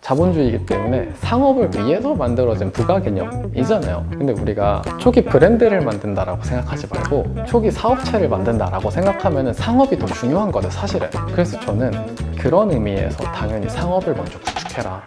자본주의이기 때문에 상업을 위해서 만들어진 부가 개념이잖아요. 근데 우리가 초기 브랜드를 만든다라고 생각하지 말고 초기 사업체를 만든다라고 생각하면 상업이 더 중요한 거죠, 사실은. 그래서 저는 그런 의미에서 당연히 상업을 먼저 구축해라.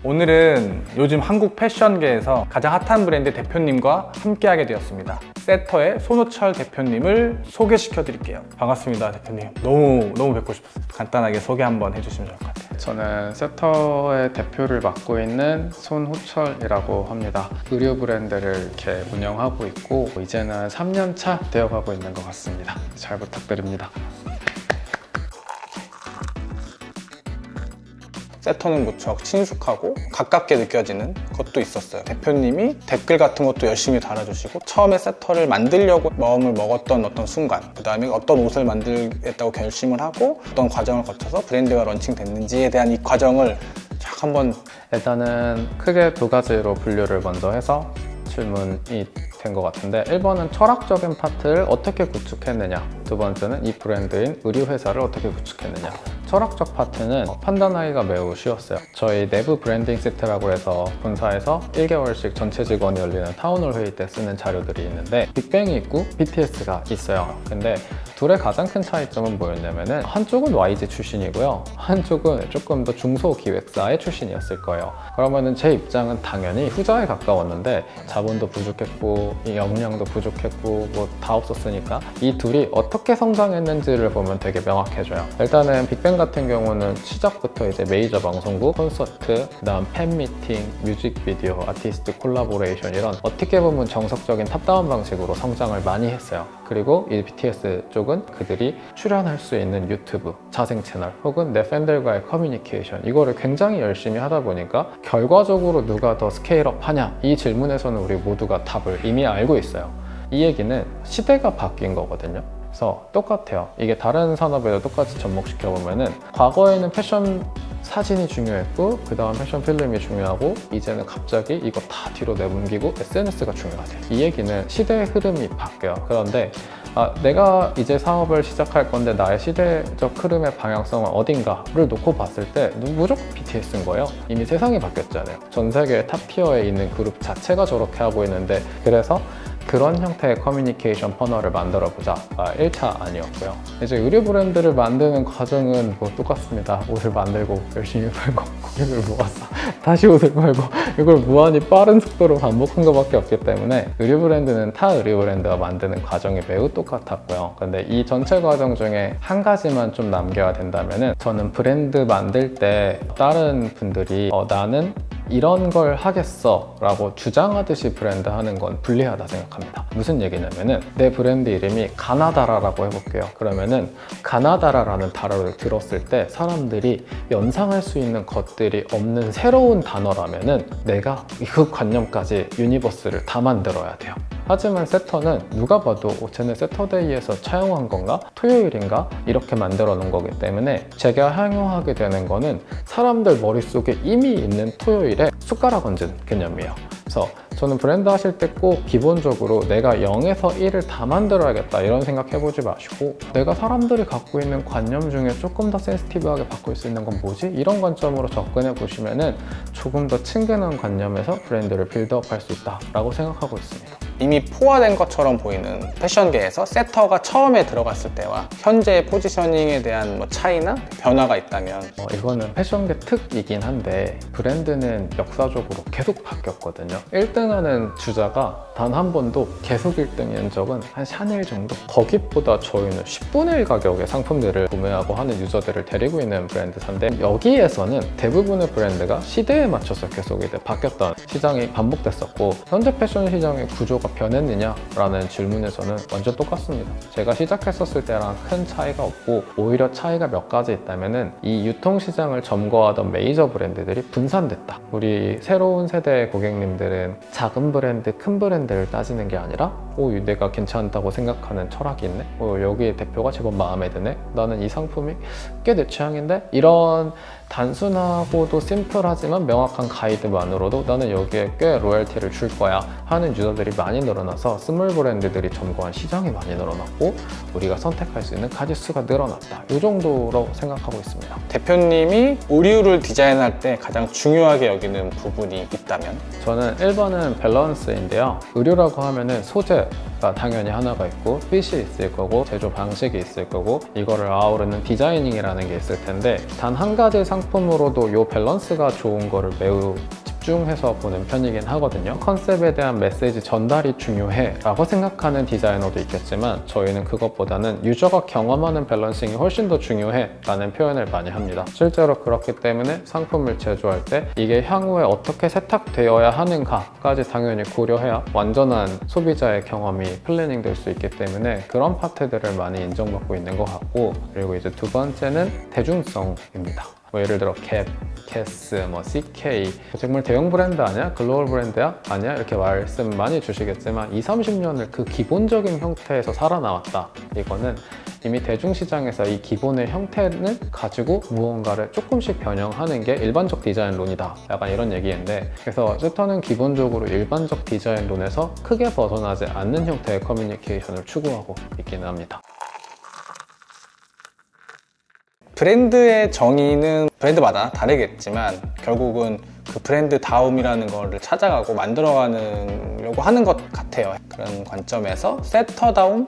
오늘은 요즘 한국 패션계에서 가장 핫한 브랜드 대표님과 함께하게 되었습니다. 세터의 손호철 대표님을 소개시켜 드릴게요. 반갑습니다, 대표님. 너무 뵙고 싶었어요. 간단하게 소개 한번 해주시면 좋을 것 같아요. 저는 세터의 대표를 맡고 있는 손호철이라고 합니다. 의류 브랜드를 이렇게 운영하고 있고 이제는 3년 차 되어가고 있는 것 같습니다. 잘 부탁드립니다. 세터는 무척 친숙하고 가깝게 느껴지는 것도 있었어요. 대표님이 댓글 같은 것도 열심히 달아주시고 처음에 세터를 만들려고 마음을 먹었던 어떤 순간, 그 다음에 어떤 옷을 만들겠다고 결심을 하고 어떤 과정을 거쳐서 브랜드가 런칭됐는지에 대한 이 과정을 쫙 한번. 일단은 크게 두 가지로 분류를 먼저 해서 질문이 된 것 같은데, 1번은 철학적인 파트를 어떻게 구축했느냐, 두 번째는 이 브랜드인 의류회사를 어떻게 구축했느냐. 철학적 파트는 판단하기가 매우 쉬웠어요. 저희 내부 브랜딩 시트라고 해서 본사에서 1개월씩 전체 직원이 열리는 타운홀 회의 때 쓰는 자료들이 있는데 빅뱅이 있고 BTS가 있어요. 근데 둘의 가장 큰 차이점은 뭐였냐면은 한쪽은 YG 출신이고요, 한쪽은 조금 더 중소기획사의 출신이었을 거예요. 그러면은 제 입장은 당연히 후자에 가까웠는데 자본도 부족했고 역량도 부족했고 뭐 다 없었으니까 이 둘이 어떻게 성장했는지를 보면 되게 명확해져요. 일단은 빅뱅 같은 경우는 시작부터 이제 메이저 방송국, 콘서트, 그다음 팬미팅, 뮤직비디오, 아티스트 콜라보레이션 이런 어떻게 보면 정석적인 탑다운 방식으로 성장을 많이 했어요. 그리고 이 BTS 쪽은 그들이 출연할 수 있는 유튜브, 자생 채널 혹은 내 팬들과의 커뮤니케이션, 이거를 굉장히 열심히 하다 보니까 결과적으로 누가 더 스케일업 하냐, 이 질문에서는 우리 모두가 답을 이미 알고 있어요. 이 얘기는 시대가 바뀐 거거든요. 그래서 똑같아요. 이게 다른 산업에도 똑같이 접목시켜보면은 과거에는 패션 사진이 중요했고 그 다음 패션 필름이 중요하고 이제는 갑자기 이거 다 뒤로 내뭉기고 SNS가 중요하대. 이 얘기는 시대의 흐름이 바뀌어요. 그런데 내가 이제 사업을 시작할 건데 나의 시대적 흐름의 방향성은 어딘가를 놓고 봤을 때 무조건 BTS인 거예요. 이미 세상이 바뀌었잖아요. 전 세계 탑티어에 있는 그룹 자체가 저렇게 하고 있는데, 그래서 그런 형태의 커뮤니케이션 퍼널을 만들어보자 1차 아니었고요. 이제 의류 브랜드를 만드는 과정은 뭐 똑같습니다. 옷을 만들고 열심히 팔고 고객을 모아서 다시 옷을 팔고 이걸 무한히 빠른 속도로 반복한 것밖에 없기 때문에 의류 브랜드는 타 의류 브랜드가 만드는 과정이 매우 똑같았고요. 근데 이 전체 과정 중에 한 가지만 좀 남겨야 된다면은, 저는 브랜드 만들 때 다른 분들이 나는 이런 걸 하겠어 라고 주장하듯이 브랜드 하는 건 불리하다 생각합니다. 무슨 얘기냐면은 내 브랜드 이름이 가나다라라고 해볼게요. 그러면은 가나다라라는 단어를 들었을 때 사람들이 연상할 수 있는 것들이 없는 새로운 단어라면은 내가 그 관념까지 유니버스를 다 만들어야 돼요. 하지만 세터는 누가 봐도 쟤는 세터데이에서 차용한 건가? 토요일인가? 이렇게 만들어 놓은 거기 때문에 제가 향유하게 되는 거는 사람들 머릿속에 이미 있는 토요일에 숟가락 얹은 개념이에요. 그래서 저는 브랜드 하실 때 꼭 기본적으로 내가 0에서 1을 다 만들어야겠다 이런 생각 해보지 마시고, 내가 사람들이 갖고 있는 관념 중에 조금 더 센시티브하게 바꿀 수 있는 건 뭐지? 이런 관점으로 접근해 보시면은 조금 더 친근한 관념에서 브랜드를 빌드업 할 수 있다라고 생각하고 있습니다. 이미 포화된 것처럼 보이는 패션계에서 세터가 처음에 들어갔을 때와 현재의 포지셔닝에 대한 뭐 차이나 변화가 있다면? 이거는 패션계 특이긴 한데 브랜드는 역사적으로 계속 바뀌었거든요. 1등하는 주자가 단 한 번도 계속 1등인 적은 한 샤넬 정도? 거기보다 저희는 10분의 1 가격의 상품들을 구매하고 하는 유저들을 데리고 있는 브랜드사인데, 여기에서는 대부분의 브랜드가 시대에 맞춰서 계속 이제 바뀌었던 시장이 반복됐었고, 현재 패션 시장의 구조가 변했느냐? 라는 질문에서는 완전 똑같습니다. 제가 시작했었을 때랑 큰 차이가 없고 오히려 차이가 몇 가지 있다면은 이 유통시장을 점거하던 메이저 브랜드들이 분산됐다. 우리 새로운 세대의 고객님들은 작은 브랜드, 큰 브랜드를 따지는 게 아니라 내가 괜찮다고 생각하는 철학이 있네? 여기 대표가 제법 마음에 드네? 나는 이 상품이 꽤 내 취향인데? 이런 단순하고도 심플하지만 명확한 가이드만으로도 나는 여기에 꽤 로열티를 줄 거야 하는 유저들이 많이 늘어나서 스몰 브랜드들이 점거한 시장이 많이 늘어났고 우리가 선택할 수 있는 가짓수가 늘어났다. 이 정도로 생각하고 있습니다. 대표님이 의류를 디자인할 때 가장 중요하게 여기는 부분이 있다면? 저는 1번은 밸런스인데요. 의류라고 하면은 소재가 당연히 하나가 있고 핏이 있을 거고 제조 방식이 있을 거고 이거를 아우르는 디자이닝이라는 게 있을 텐데 단 한 가지 상품으로도 이 밸런스가 좋은 거를 매우 집중해서 보는 편이긴 하거든요. 컨셉에 대한 메시지 전달이 중요해 라고 생각하는 디자이너도 있겠지만 저희는 그것보다는 유저가 경험하는 밸런싱이 훨씬 더 중요해 라는 표현을 많이 합니다. 실제로 그렇기 때문에 상품을 제조할 때 이게 향후에 어떻게 세탁되어야 하는가까지 당연히 고려해야 완전한 소비자의 경험이 플래닝 될 수 있기 때문에 그런 파트들을 많이 인정받고 있는 것 같고 그리고 이제 두 번째는 대중성입니다. 예를 들어 캡, 캐스, CK 정말 대형 브랜드 아니야? 글로벌 브랜드야? 아니야? 이렇게 말씀 많이 주시겠지만 20, 30년을 그 기본적인 형태에서 살아나왔다. 이거는 이미 대중시장에서 이 기본의 형태를 가지고 무언가를 조금씩 변형하는 게 일반적 디자인론이다. 약간 이런 얘기인데 그래서 세터는 기본적으로 일반적 디자인론에서 크게 벗어나지 않는 형태의 커뮤니케이션을 추구하고 있기는 합니다. 브랜드의 정의는 브랜드마다 다르겠지만 결국은 그 브랜드다움이라는 거를 찾아가고 만들어가려고 하는 것 같아요. 그런 관점에서 세터다움이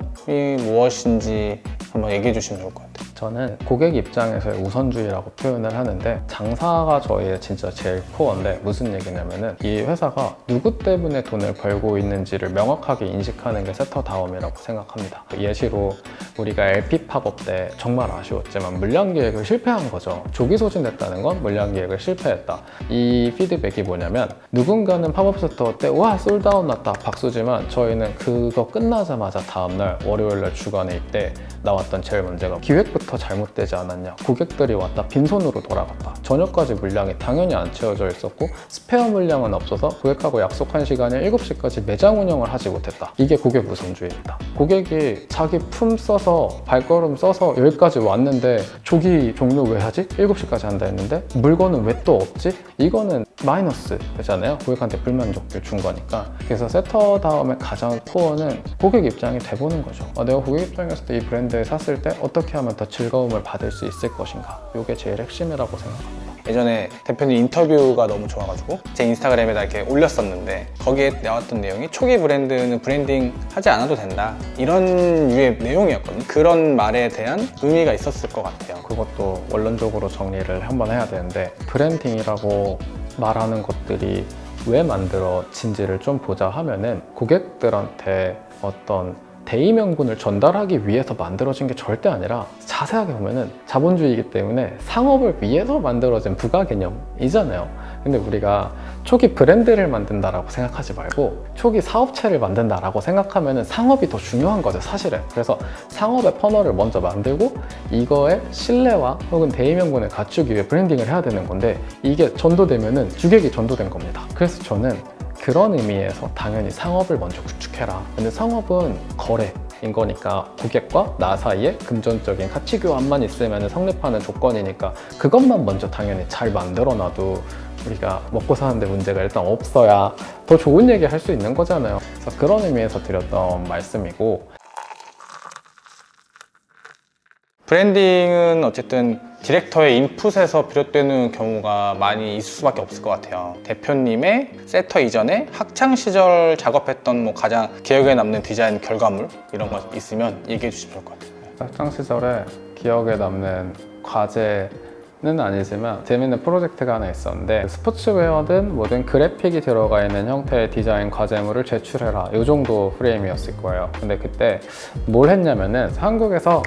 무엇인지 한번 얘기해 주시면 좋을 것 같아요. 저는 고객 입장에서의 우선주의라고 표현을 하는데 장사가 저희의 진짜 제일 코어인데 무슨 얘기냐면은 이 회사가 누구 때문에 돈을 벌고 있는지를 명확하게 인식하는 게 세터다움이라고 생각합니다. 예시로 우리가 LP 팝업 때 정말 아쉬웠지만 물량 기획을 실패한 거죠. 조기 소진했다는 건 물량 기획을 실패했다. 이 피드백이 뭐냐면 누군가는 팝업 스토어 때 와 솔드아웃 났다 박수지만 저희는 그거 끝나자마자 다음날 월요일날 주간에 이때 나왔던 제일 문제가 기획부터 잘못되지 않았냐, 고객들이 왔다 빈손으로 돌아갔다, 저녁까지 물량이 당연히 안 채워져 있었고 스페어 물량은 없어서 고객하고 약속한 시간에 7시까지 매장 운영을 하지 못했다. 이게 고객 우선주의입니다. 고객이 자기 품 써서 발걸음 써서 여기까지 왔는데 조기 종료 왜 하지? 7시까지 한다 했는데 물건은 왜 또 없지? 이거는 마이너스잖아요. 고객한테 불만족을 준 거니까. 그래서 세터다움의 가장 코어는 고객 입장이 돼보는 거죠. 내가 고객 입장이었을 때 이 브랜드에 샀을 때 어떻게 하면 더 즐거움을 받을 수 있을 것인가. 이게 제일 핵심이라고 생각합니다. 예전에 대표님 인터뷰가 너무 좋아가지고 제 인스타그램에다 이렇게 올렸었는데 거기에 나왔던 내용이 초기 브랜드는 브랜딩 하지 않아도 된다 이런 유의 내용이었거든요. 그런 말에 대한 의미가 있었을 것 같아요. 그것도 원론적으로 정리를 한번 해야 되는데 브랜딩이라고 말하는 것들이 왜 만들어진지를 좀 보자 하면은 고객들한테 어떤 대의명분을 전달하기 위해서 만들어진 게 절대 아니라 자세하게 보면은 자본주의이기 때문에 상업을 위해서 만들어진 부가 개념이잖아요. 근데 우리가 초기 브랜드를 만든다라고 생각하지 말고 초기 사업체를 만든다라고 생각하면은 상업이 더 중요한 거죠, 사실은. 그래서 상업의 퍼널을 먼저 만들고 이거에 신뢰와 혹은 대의명분을 갖추기 위해 브랜딩을 해야 되는 건데 이게 전도되면은 주객이 전도된 겁니다. 그래서 저는 그런 의미에서 당연히 상업을 먼저 구축해라. 근데 상업은 거래인 거니까 고객과 나 사이에 금전적인 가치 교환만 있으면 성립하는 조건이니까 그것만 먼저 당연히 잘 만들어놔도 우리가 먹고 사는데 문제가 일단 없어야 더 좋은 얘기 할 수 있는 거잖아요. 그래서 그런 의미에서 드렸던 말씀이고, 브랜딩은 어쨌든 디렉터의 인풋에서 비롯되는 경우가 많이 있을 수밖에 없을 것 같아요. 대표님의 세터 이전에 학창시절 작업했던 가장 기억에 남는 디자인 결과물 이런 거 있으면 얘기해 주시면 좋을 것 같아요. 학창시절에 기억에 남는 과제는 아니지만 재밌는 프로젝트가 하나 있었는데 스포츠웨어든 뭐든 그래픽이 들어가 있는 형태의 디자인 과제물을 제출해라, 이 정도 프레임이었을 거예요. 근데 그때 뭘 했냐면은 한국에서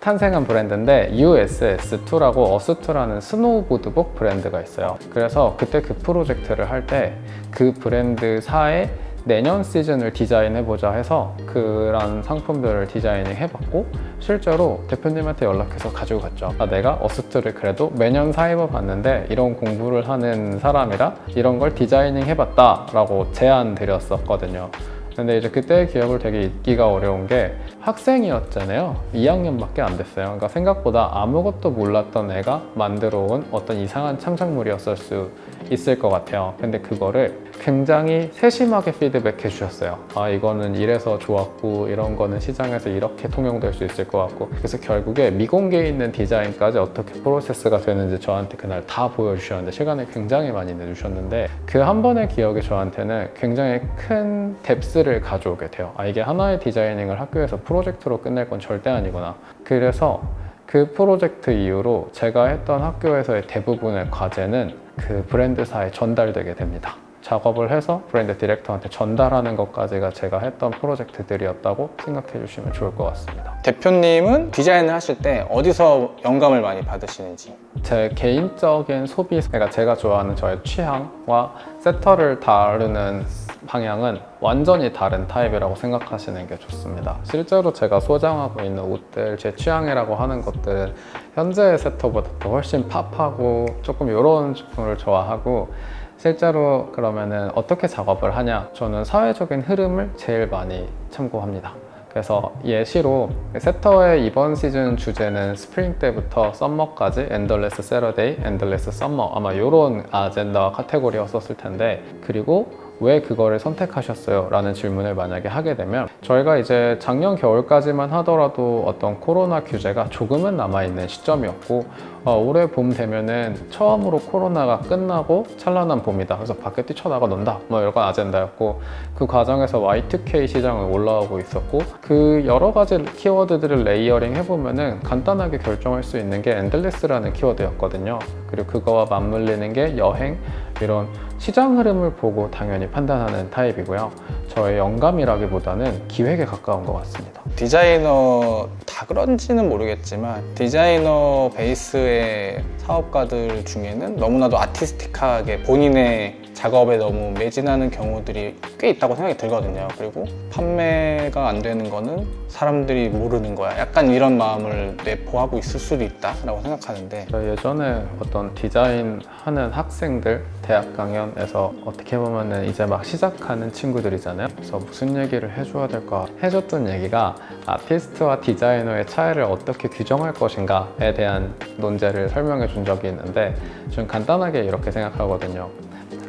탄생한 브랜드인데 USS2라고 어스2라는 스노우보드복 브랜드가 있어요. 그래서 그때 그 프로젝트를 할 때 그 브랜드사의 내년 시즌을 디자인해보자 해서 그런 상품들을 디자이닝 해봤고 실제로 대표님한테 연락해서 가지고 갔죠. 내가 어스트를 그래도 매년 사입어봤는데 이런 공부를 하는 사람이라 이런 걸 디자이닝 해봤다 라고 제안 드렸었거든요. 근데 이제 그때의 기억을 되게 잊기가 어려운 게 학생이었잖아요. 2학년밖에 안 됐어요. 그러니까 생각보다 아무것도 몰랐던 애가 만들어 온 어떤 이상한 창작물이었을 수 있을 것 같아요. 근데 그거를 굉장히 세심하게 피드백해 주셨어요. 이거는 이래서 좋았고 이런 거는 시장에서 이렇게 통용될 수 있을 것 같고, 그래서 결국에 미공개에 있는 디자인까지 어떻게 프로세스가 되는지 저한테 그날 다 보여주셨는데 시간을 굉장히 많이 내주셨는데 그 한 번의 기억이 저한테는 굉장히 큰 뎁스를 가져오게 돼요. 이게 하나의 디자이닝을 학교에서 프로젝트로 끝낼 건 절대 아니구나. 그래서 그 프로젝트 이후로 제가 했던 학교에서의 대부분의 과제는 그 브랜드사에 전달되게 됩니다. 작업을 해서 브랜드 디렉터한테 전달하는 것까지가 제가 했던 프로젝트들이었다고 생각해 주시면 좋을 것 같습니다. 대표님은 디자인을 하실 때 어디서 영감을 많이 받으시는지? 제 개인적인 소비, 그러니까 제가 좋아하는 저의 취향과 세터를 다루는 방향은 완전히 다른 타입이라고 생각하시는 게 좋습니다. 실제로 제가 소장하고 있는 옷들, 제 취향이라고 하는 것들은 현재의 세터보다 더 훨씬 팝하고 조금 이런 제품을 좋아하고, 실제로 그러면은 어떻게 작업을 하냐? 저는 사회적인 흐름을 제일 많이 참고합니다. 그래서 예시로 세터의 이번 시즌 주제는 스프링 때부터 썸머까지 엔더레스 세러데이, 엔더레스 썸머, 아마 이런 아젠다와 카테고리였었을 텐데, 그리고 왜 그거를 선택하셨어요? 라는 질문을 만약에 하게 되면 저희가 이제 작년 겨울까지만 하더라도 어떤 코로나 규제가 조금은 남아있는 시점이었고 올해 봄 되면은 처음으로 코로나가 끝나고 찬란한 봄이다. 그래서 밖에 뛰쳐나가 논다. 이런 아젠다였고, 그 과정에서 Y2K 시장은 올라오고 있었고, 그 여러 가지 키워드들을 레이어링 해보면은 간단하게 결정할 수 있는 게 엔들레스라는 키워드였거든요. 그리고 그거와 맞물리는 게 여행, 이런 시장 흐름을 보고 당연히 판단하는 타입이고요. 저의 영감이라기보다는 기획에 가까운 것 같습니다. 디자이너 다 그런지는 모르겠지만 디자이너 베이스의 사업가들 중에는 너무나도 아티스틱하게 본인의 작업에 너무 매진하는 경우들이 꽤 있다고 생각이 들거든요. 그리고 판매가 안 되는 거는 사람들이 모르는 거야. 약간 이런 마음을 내포하고 있을 수도 있다라고 생각하는데, 예전에 어떤 디자인 하는 학생들 대학 강연에서 어떻게 보면은 이제 막 시작하는 친구들이잖아요. 그래서 무슨 얘기를 해줘야 될까 해줬던 얘기가 아티스트와 디자이너의 차이를 어떻게 규정할 것인가에 대한 논제를 설명해 준 적이 있는데, 좀 간단하게 이렇게 생각하거든요.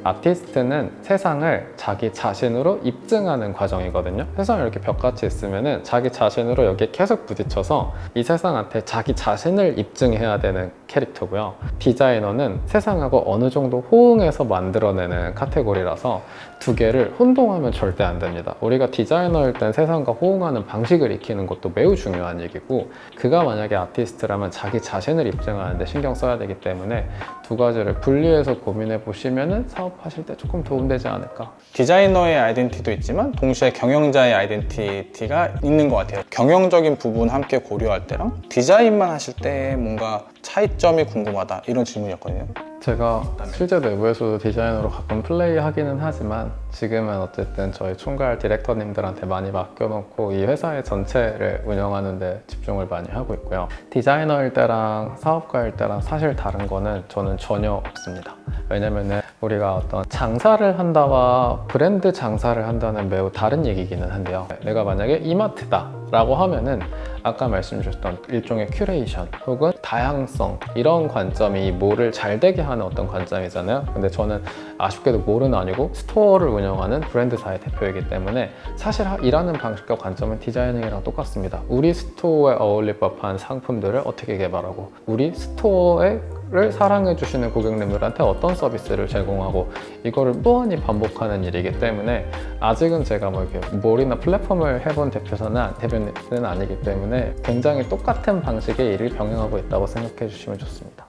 아티스트는 세상을 자기 자신으로 입증하는 과정이거든요. 세상에 이렇게 벽같이 있으면은 자기 자신으로 여기에 계속 부딪혀서 이 세상한테 자기 자신을 입증해야 되는 캐릭터고요. 디자이너는 세상하고 어느 정도 호응해서 만들어내는 카테고리라서 두 개를 혼동하면 절대 안 됩니다. 우리가 디자이너일 땐 세상과 호응하는 방식을 익히는 것도 매우 중요한 얘기고, 그가 만약에 아티스트라면 자기 자신을 입증하는 데 신경 써야 되기 때문에 두 가지를 분리해서 고민해 보시면은 사업하실 때 조금 도움되지 않을까. 디자이너의 아이덴티티도 있지만 동시에 경영자의 아이덴티티가 있는 것 같아요. 경영적인 부분 함께 고려할 때랑 디자인만 하실 때 뭔가 차이점이 궁금하다, 이런 질문이었거든요. 제가 실제 내부에서도 디자이너로 가끔 플레이하기는 하지만 지금은 어쨌든 저희 총괄 디렉터님들한테 많이 맡겨놓고 이 회사의 전체를 운영하는 데 집중을 많이 하고 있고요. 디자이너일 때랑 사업가일 때랑 사실 다른 거는 저는 전혀 없습니다. 왜냐면은 우리가 어떤 장사를 한다와 브랜드 장사를 한다는 매우 다른 얘기기는 한데요. 내가 만약에 이마트다 라고 하면은 아까 말씀 주셨던 일종의 큐레이션 혹은 다양성, 이런 관점이 몰을 잘 되게 하는 어떤 관점이잖아요. 근데 저는 아쉽게도 몰은 아니고 스토어를 운영하는 브랜드사의 대표이기 때문에 사실 일하는 방식과 관점은 디자이닝이랑 똑같습니다. 우리 스토어에 어울릴 법한 상품들을 어떻게 개발하고, 우리 스토어를 사랑해 주시는 고객님들한테 어떤 서비스를 제공하고, 이거를 무한히 반복하는 일이기 때문에 아직은 제가 뭐 이렇게 몰이나 플랫폼을 해본 대표는 아니기 때문에 굉장히 똑같은 방식의 일을 병행하고 있다고 생각해 주시면 좋습니다.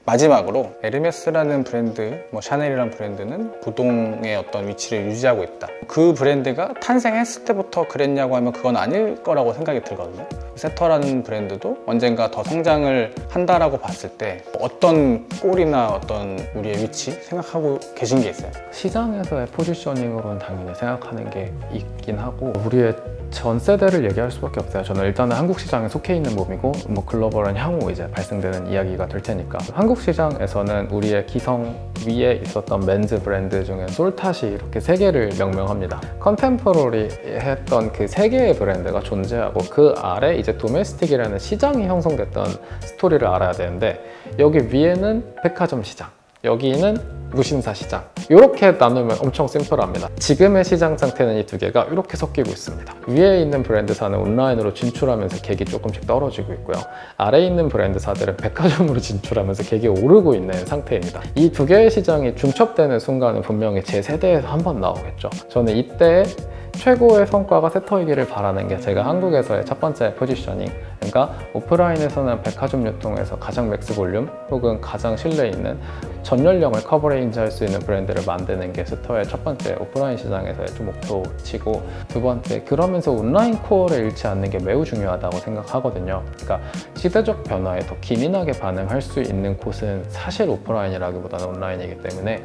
마지막으로 에르메스라는 브랜드, 샤넬이라는 브랜드는 부동의 어떤 위치를 유지하고 있다. 그 브랜드가 탄생했을 때부터 그랬냐고 하면 그건 아닐 거라고 생각이 들거든요. 세터라는 브랜드도 언젠가 더 성장을 한다라고 봤을 때 어떤 꼴이나 어떤 우리의 위치 생각하고 계신 게 있어요? 시장에서의 포지셔닝으로는 당연히 생각하는 게 있긴 하고 우리의 전 세대를 얘기할 수밖에 없어요. 저는 일단은 한국 시장에 속해 있는 몸이고 뭐 글로벌은 향후 이제 발생되는 이야기가 될 테니까 한국 시장에서는 우리의 기성 위에 있었던 맨즈 브랜드 중에 솔탓이 이렇게 3개를 명명합니다. 컨템포러리 했던 그 3개의 브랜드가 존재하고 그 아래 이제 도메스틱이라는 시장이 형성됐던 스토리를 알아야 되는데 여기 위에는 백화점 시장, 여기는 무신사 시장, 이렇게 나누면 엄청 심플합니다. 지금의 시장 상태는 이 2개가 이렇게 섞이고 있습니다. 위에 있는 브랜드사는 온라인으로 진출하면서 객이 조금씩 떨어지고 있고요, 아래에 있는 브랜드사들은 백화점으로 진출하면서 객이 오르고 있는 상태입니다. 이 2개의 시장이 중첩되는 순간은 분명히 제 세대에서 한번 나오겠죠. 저는 이때 최고의 성과가 세터이기를 바라는 게 제가 한국에서의 첫 번째 포지셔닝, 그러니까 오프라인에서는 백화점 유통에서 가장 맥스 볼륨 혹은 가장 신뢰 있는 전 연령을 커버레인지 할 수 있는 브랜드를 만드는 게 세터의 첫 번째 오프라인 시장에서의 좀 목표치고, 2번째 그러면서 온라인 코어를 잃지 않는 게 매우 중요하다고 생각하거든요. 그러니까 시대적 변화에 더 기민하게 반응할 수 있는 곳은 사실 오프라인이라기보다는 온라인이기 때문에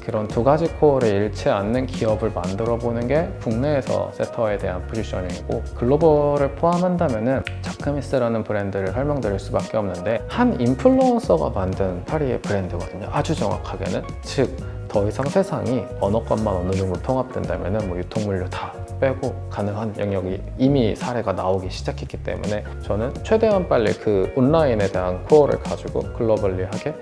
그런 2가지 코어를 잃지 않는 기업을 만들어 보는 게 국내에서 세터에 대한 포지셔닝이고, 글로벌을 포함한다면은 자크미스라는 브랜드를 설명드릴 수밖에 없는데 한 인플루언서가 만든 파리의 브랜드거든요. 아주 정확하게는. 즉 더 이상 세상이 언어권만 어느 정도 통합된다면은 뭐 유통물류 다 빼고 가능한 영역이 이미 사례가 나오기 시작했기 때문에 저는 최대한 빨리 그 온라인에 대한 코어를 가지고 글로벌리하게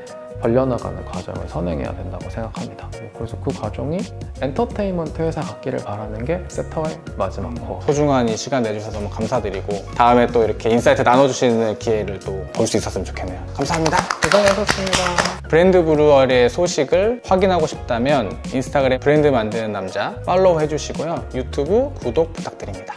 벌려나가는 과정을 선행해야 된다고 생각합니다. 그래서 그 과정이 엔터테인먼트 회사 같기를 바라는 게 세터의 마지막 코어. 소중한 이 시간 내주셔서 너무 감사드리고 다음에 또 이렇게 인사이트 나눠주시는 기회를 또 볼 수 있었으면 좋겠네요. 감사합니다. 고생하셨습니다. 브랜드 브루어리의 소식을 확인하고 싶다면 인스타그램 브랜드 만드는 남자 팔로우 해주시고요. 유튜브 구독 부탁드립니다.